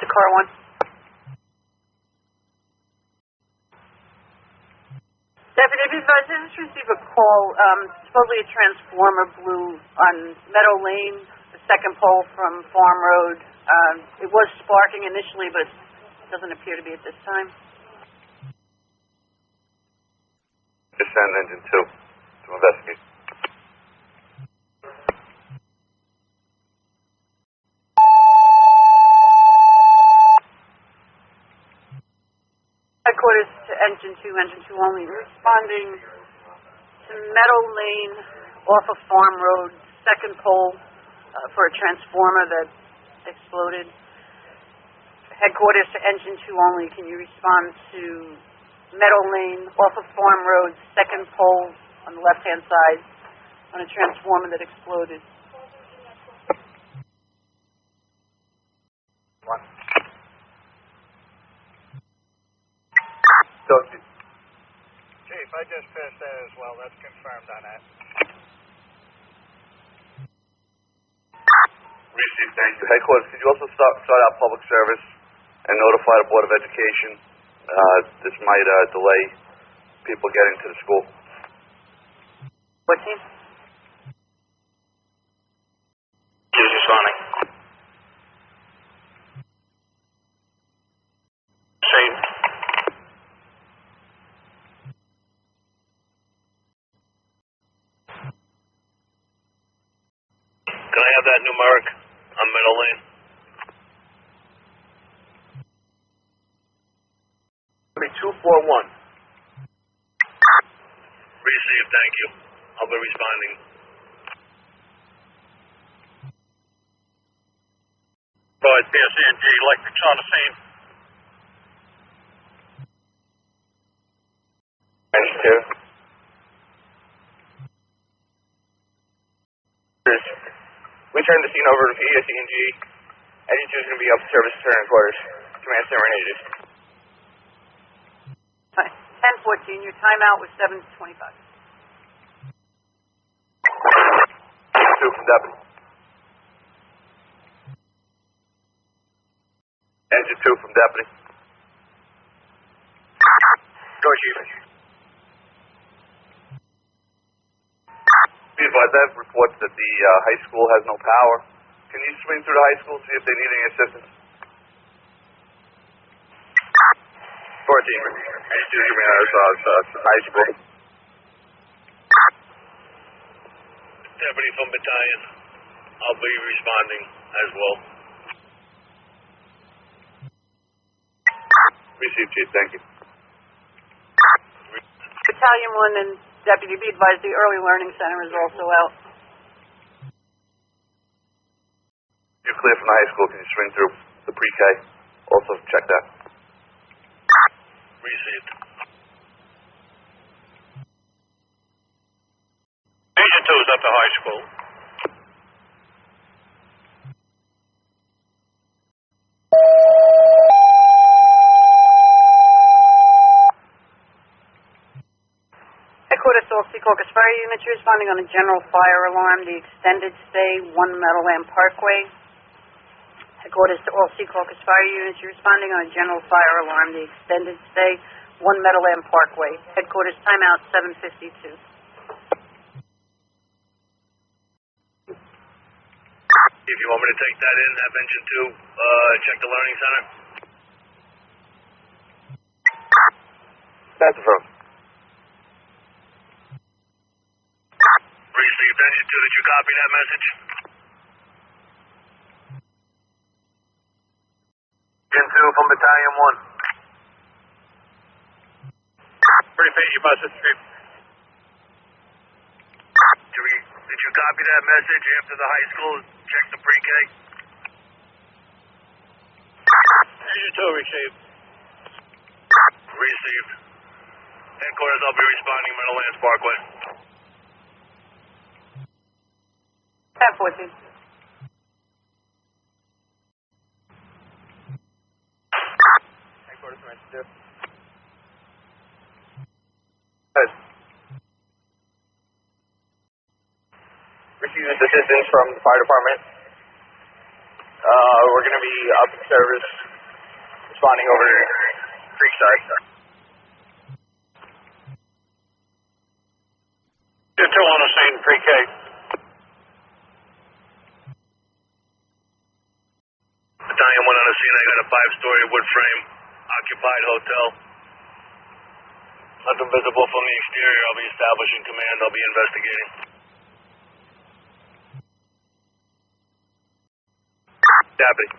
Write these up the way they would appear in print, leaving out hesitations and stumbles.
to car 1. Deputy, be advised, I just received a call, supposedly a transformer blew on Meadow Lane, the second pole from Farm Road. It was sparking initially, but it doesn't appear to be at this time. Just send engine 2 to investigate. Headquarters to engine 2 only. Responding to Meadow Lane off of Farm Road, second pole for a transformer that exploded. Headquarters to engine 2 only. Can you respond to Meadow Lane off of Farm Road, second pole on the left-hand side on a transformer that exploded? Chief, I just passed that as well. That's confirmed on that. Received, thank you. Headquarters, could you also start out public service and notify the Board of Education? This might delay people getting to the school. 14. Who's responding? Same. Can I have that numeric on Meadow Lane? It'll be 241. Received, thank you. I'll be responding. Boys, PSC&G, electrics on the scene. Engine 2. We turned the scene over to PSC&G. Engine 2 is going to be up to service turn quarters. Command center ranges. 10-14, your timeout was 7:25. Engine 2 from Deputy. Engine 2 from Deputy. Go, Chief. Be advised, I have reports that the high school has no power. Can you swing through the high school, see if they need any assistance? 14. Engine 2 giving us high school. Deputy from Battalion. I'll be responding as well. Received, Chief. Thank you. Battalion 1 and Deputy, be advised, the Early Learning Center is also out. You're clear from the high school. Can you swing through the pre-K? Also check that. Received. Engine 2 is up to high school. Headquarters to all Secaucus fire units responding on a general fire alarm, the extended stay, 1 Meadowlands Parkway. Headquarters to all Secaucus fire units responding on a general fire alarm, the extended stay, 1 Meadowlands Parkway. Headquarters timeout 7:52. If you want me to take that in, have engine 2 check the learning center. That's affirmed. Received, engine 2. Did you copy that message? Engine 2 from Battalion 1. Repeat your message, Chief. Did you copy that message after the high school? Check the pre-K. Engine 2 received. Received. Headquarters, I'll be responding Meadowlands Parkway. 10-14. Headquarters, Command 2. Receiving assistance from the fire department. We're we're going to be up in service, responding over Creekside. You're 2 on the scene, pre-K. Battalion 1 on the scene. I got a 5-story wood frame, occupied hotel. Nothing visible from the exterior. I'll be establishing command. I'll be investigating. Deputy.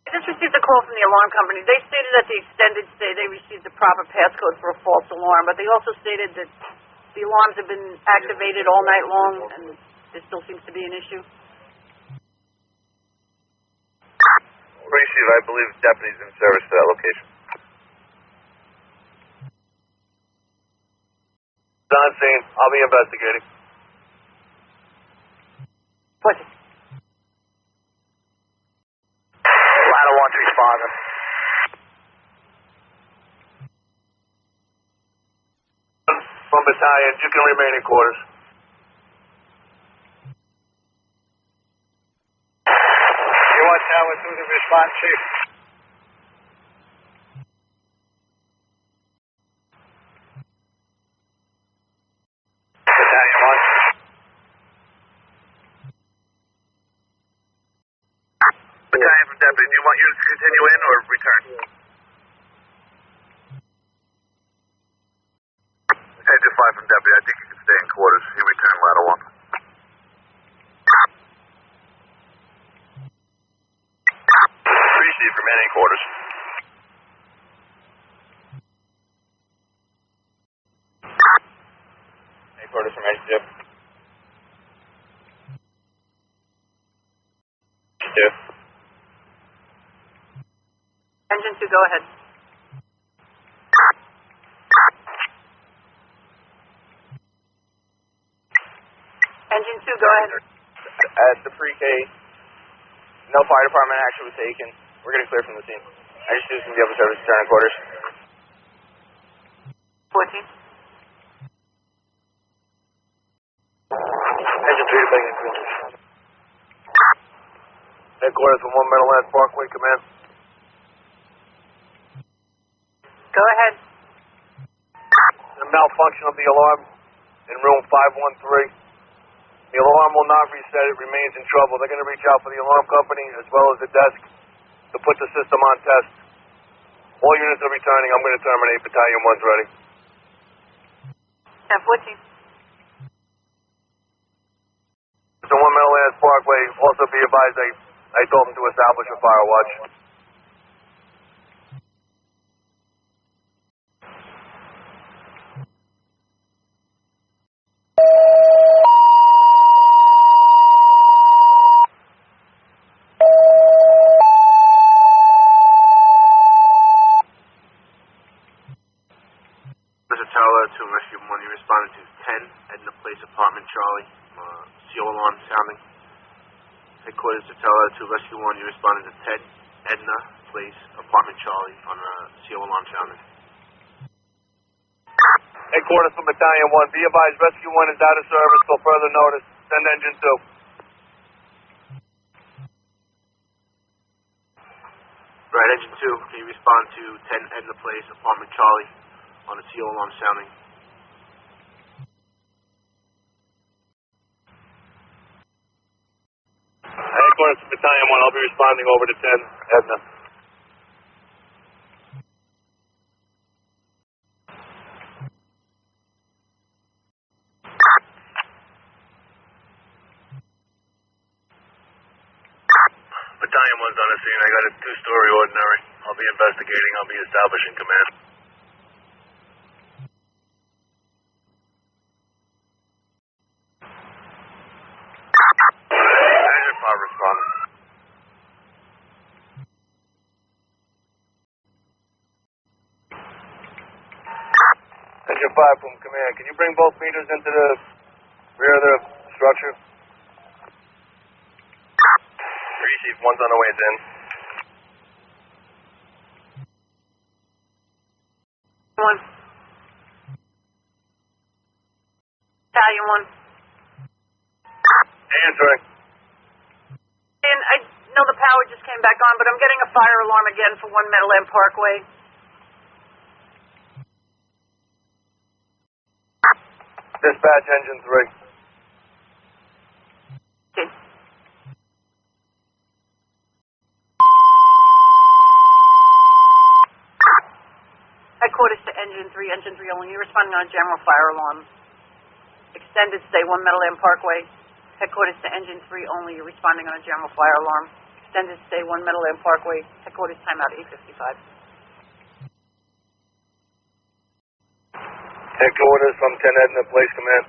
I just received a call from the alarm company. They stated at the extended stay they received the proper passcode for a false alarm, but they also stated that the alarms have been activated all night long and there still seems to be an issue. Receive, I believe deputies in service to that location. On scene. I'll be investigating. What's it? Ladder 1's responding. From battalion, you can remain in quarters. You want Tower 2 to respond, Chief? Battalion 1. Battalion from deputy, do you want you to continue in or return? Engine 5 from deputy, I think you can stay in quarters. You return ladder 1. Receive, remain in quarters. Quarters from Edna. Engine 2, go ahead. Engine 2, go ahead. At the pre-K, no fire department action was taken. We're getting clear from the scene. Engine 2 is going to be up in service, return in quarters. 14. Engine 3 to bang in quarters. Headquarters from 1 Meadowlands Parkway, command. Go ahead. The malfunction of the alarm in room 513. The alarm will not reset. It remains in trouble. They're going to reach out for the alarm company as well as the desk to put the system on test. All units are returning. I'm going to terminate. Battalion 1's ready. 10-14. So 1 Meadowlands Parkway, also be advised I told them to establish a fire watch. This is Tower to Rescue 1. You responded to 10 Edna Place, Apartment Charlie. CO alarm sounding. Headquarters to Tower to Rescue 1. You responded to 10 Edna Place, Apartment Charlie on CO alarm sounding. Headquarters from Battalion 1. Be advised, Rescue 1 is out of service till further notice. Send Engine 2. Right, Engine 2, can you respond to 10 Edna Place, Apartment Charlie on the CO alarm sounding? Headquarters from Battalion 1. I'll be responding over to 10 Edna. Battalion 1's on the scene. I got a 2-story ordinary. I'll be investigating. I'll be establishing command. Engine 5 responding. Engine 5 from command. Can you bring both meters into the rear of the structure? Receive. One's on the way in. One. Battalion 1. Answering. And I know power just came back on, but I'm getting a fire alarm again for 1 Meadowlands Parkway. Dispatch engine 3. Okay. Headquarters to engine 3 only. You're responding on a general fire alarm. Extended stay 1 Meadowlands Parkway. Headquarters to engine 3 only. You're responding on a general fire alarm. Extended stay 1 Meadowlands Parkway. Headquarters timeout 8:55. Headquarters from 10 Edna, place command.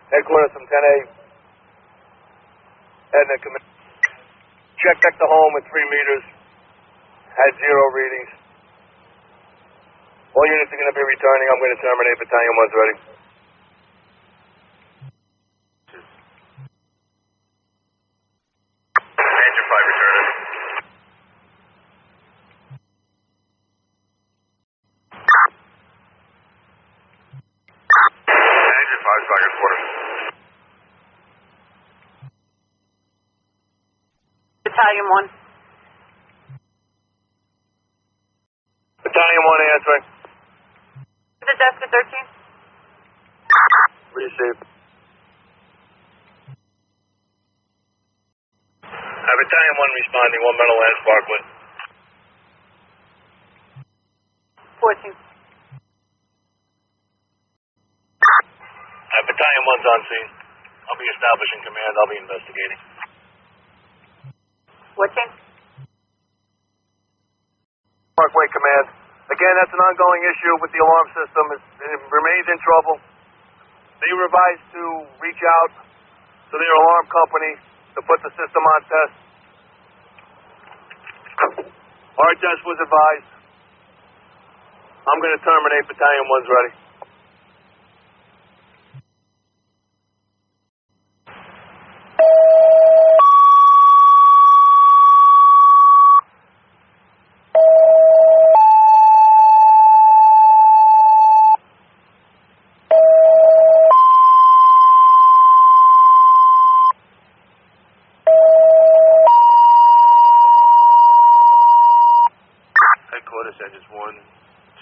Headquarters from 10A. Edna, command. Checked the home at 3 meters. Had 0 readings. All units are going to be returning. I'm going to terminate. Battalion 1's ready. Engine 5 returning. Engine 5 second quarter. Battalion 1. Battalion 1 answering. The desk at 13. Received. Battalion 1 responding, 1 Meadowlands Parkway. 14. Battalion 1's on scene. I'll be establishing command. I'll be investigating. 14. Parkway command. Again, that's an ongoing issue with the alarm system. It remains in trouble. They were advised to reach out to their alarm company to put the system on test. Our test was advised. I'm going to terminate. Battalion 1's ready. Engines 1,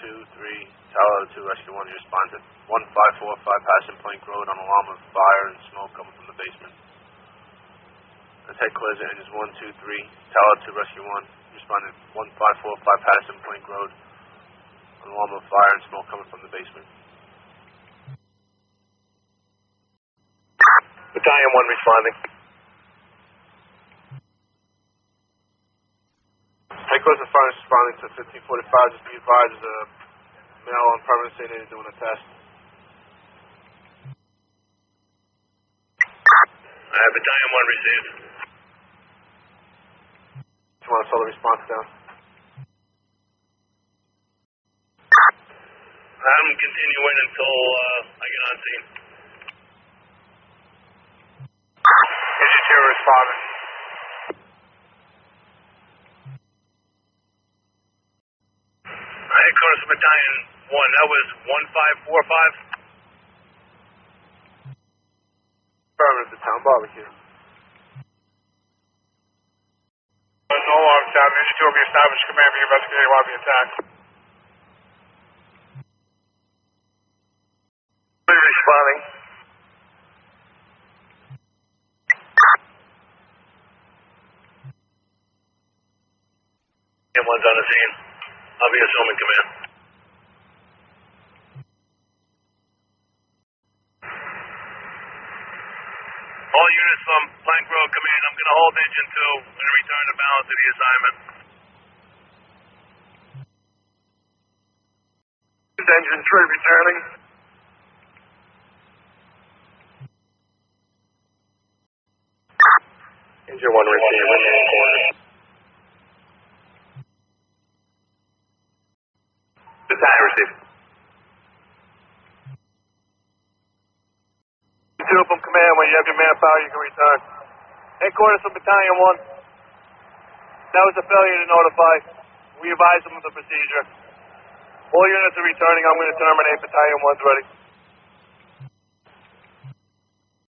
2, 3, Tower 2, Rescue 1, you responded. 1545 Paterson Plank Road on alarm of fire and smoke coming from the basement. That's headquarters at engines 1, 2, 3, Tower 2, Rescue 1, you responded. 1545 Paterson Plank Road on alarm of fire and smoke coming from the basement. Battalion 1 responding. Headquarters of fire responding to 1545. Just be advised, there's a male on permanent state aid doing a test. Battalion 1 received. Just want to slow the response down. I'm continuing until I get on scene. Engine 2 responding. Headquarters of Battalion 1, that was 1545? Affirmative, the town barbecue. No alarm sound. Engine 2 will be established. Command be investigating while being attacked. Responding. One's on the scene. I'll be assuming command. All units from Plank Road Command, I'm going to hold engine 2 and return the balance to the assignment. Engine 3 returning. Engine 1 received. Battalion received. 2 from command. When you have your manpower, you can return. Headquarters from Battalion 1. That was a failure to notify. We advised them of the procedure. All units are returning. I'm going to terminate. Battalion 1's ready.